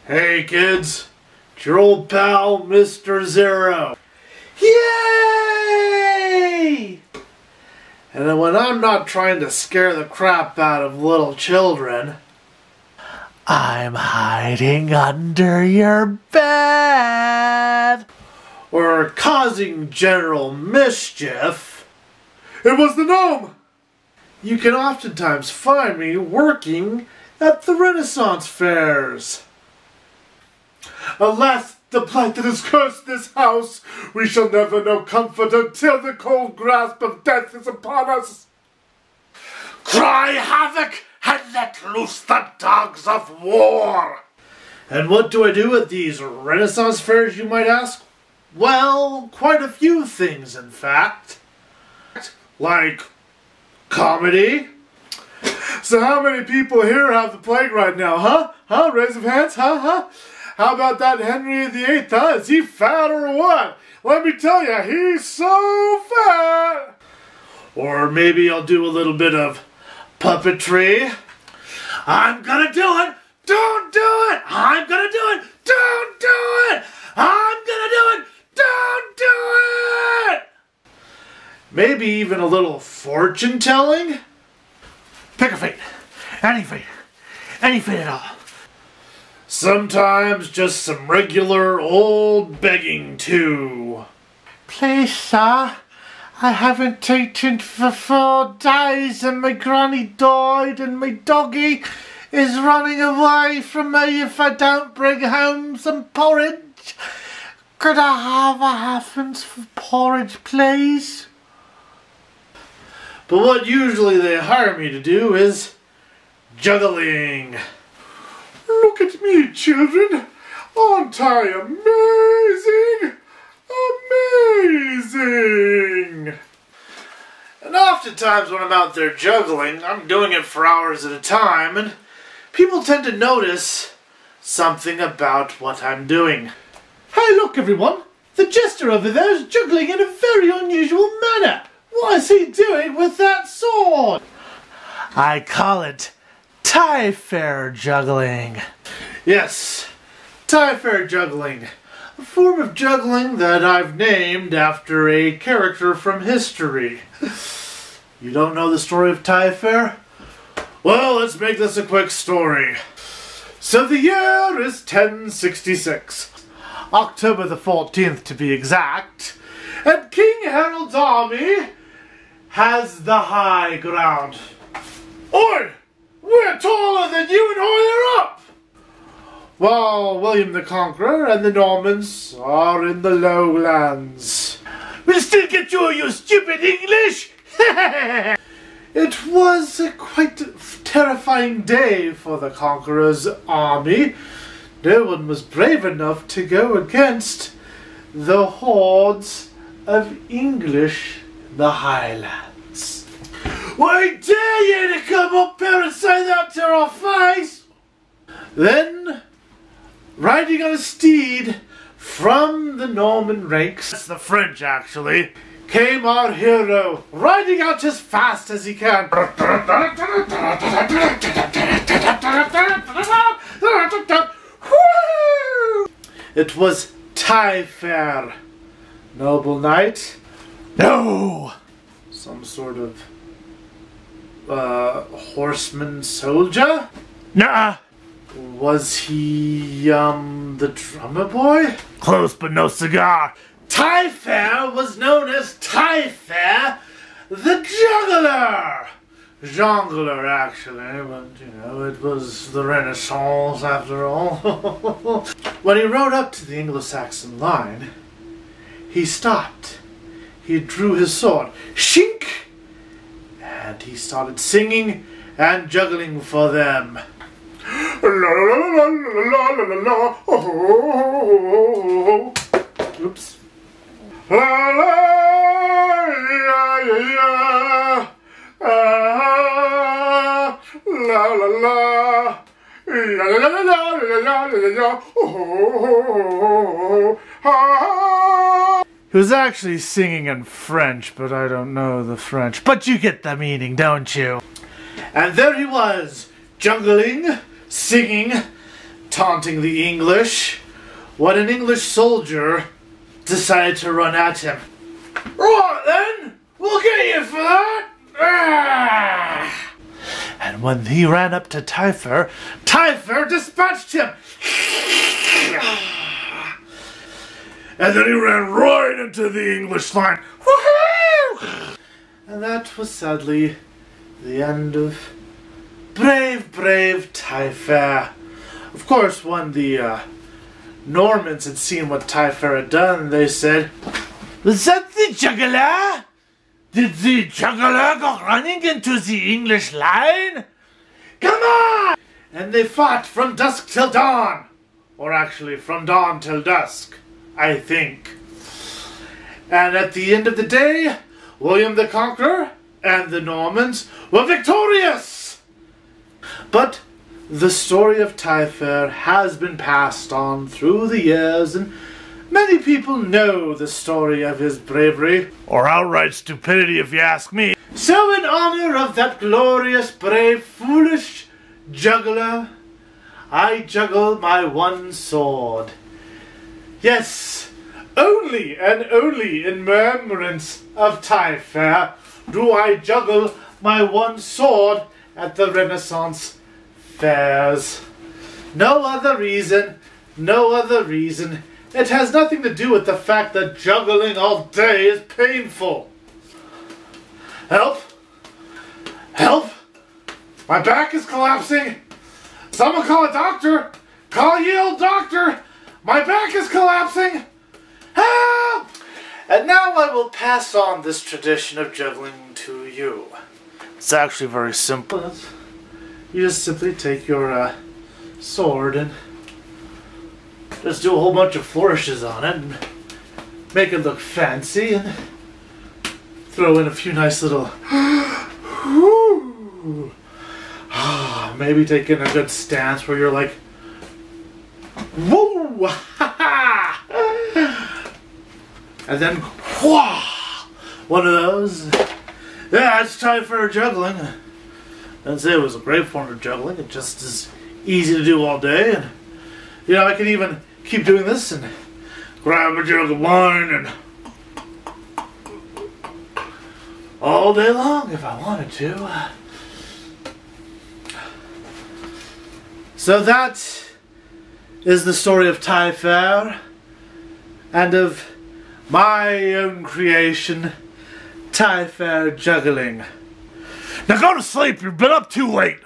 Hey kids, it's your old pal Mr. Zero. Yay! And when I'm not trying to scare the crap out of little children, I'm hiding under your bed. Or causing general mischief. It was the gnome! You can oftentimes find me working at the Renaissance fairs. Alas, the blight that has cursed this house, we shall never know comfort until the cold grasp of death is upon us. Cry havoc and let loose the dogs of war! And what do I do at these Renaissance fairs, you might ask? Well, quite a few things, in fact. Like comedy. So how many people here have the plague right now, huh? Huh? Raise of hands, huh? How about that Henry VIII, huh? Is he fat or what? Let me tell you, he's so fat! Or maybe I'll do a little bit of puppetry. I'm gonna do it! Don't do it! I'm gonna do it! Don't do it! I'm gonna do it! Don't do it! Maybe even a little fortune telling? Pick a fate. Any fate at all. Sometimes just some regular old begging too. Please, sir, I haven't eaten for 4 days and my granny died and my doggy is running away from me if I don't bring home some porridge. Could I have a halfpence for porridge, please? But what usually they hire me to do is juggling. Look at me, children. Aren't I amazing? Amazing! And oftentimes when I'm out there juggling, I'm doing it for hours at a time, and people tend to notice something about what I'm doing. Hey, look everyone! The jester over there is juggling in a very unusual manner. What is he doing with that sword? I call it Taillefer juggling. Yes, Taillefer juggling. A form of juggling that I've named after a character from history. You don't know the story of Taillefer? Well, let's make this a quick story. So the year is 1066. October the 14th to be exact. And King Harold's army has the high ground. Oi! We're taller than you and higher up! While William the Conqueror and the Normans are in the lowlands. We'll still get you stupid English! It was a quite terrifying day for the Conqueror's army. No one was brave enough to go against the hordes of English in the Highlands. I dare you to come up here and say that to our face! Then, riding on a steed from the Norman ranks, that's the French actually, came our hero, riding out as fast as he can. It was Taillefer. Noble knight? No! Some sort of horseman soldier? Nuh-uh. Was he, the drummer boy? Close but no cigar. Taillefer was known as Taillefer the Juggler. Jongler, actually, but, you know, it was the Renaissance after all. When he rode up to the Anglo-Saxon line, he stopped. He drew his sword. Shink! And he started singing and juggling for them. La la la la la la la la. Oh. Oops. La la ya ya ya. La la la. La la la la la la la la. Oh. He was actually singing in French, but I don't know the French. But you get the meaning, don't you? And there he was, juggling, singing, taunting the English when an English soldier decided to run at him. Right then, we'll get you for that! Ah! And when he ran up to Taillefer, Taillefer dispatched him! And then he ran right into the English line. Woohoo! And that was sadly the end of brave, brave Taillefer. Of course, when the Normans had seen what Taillefer had done, they said, "Was that the juggler? Did the juggler go running into the English line? Come on!" And they fought from dusk till dawn. Or actually, from dawn till dusk, I think. And at the end of the day, William the Conqueror and the Normans were victorious! But the story of Taillefer has been passed on through the years, and many people know the story of his bravery. Or outright stupidity, if you ask me. So in honor of that glorious, brave, foolish juggler, I juggle my one sword. Yes, only and only in remembrance of Taillefer do I juggle my one sword at the Renaissance fairs. No other reason, no other reason. It has nothing to do with the fact that juggling all day is painful. Help! Help! My back is collapsing! Someone call a doctor! Call a Yale doctor! My back is collapsing! Help! And now I will pass on this tradition of juggling to you. It's actually very simple. You just simply take your sword and just do a whole bunch of flourishes on it and make it look fancy and throw in a few nice little maybe take in a good stance where you're like, woo, and then one of those. Yeah, it's time for juggling. I'd say it was a great form of juggling. It's just as easy to do all day, and you know, I can even keep doing this and grab a jug of wine and all day long if I wanted to. So that is the story of Taillefer and of my own creation, Taillefer juggling. Now go to sleep, you've been up too late.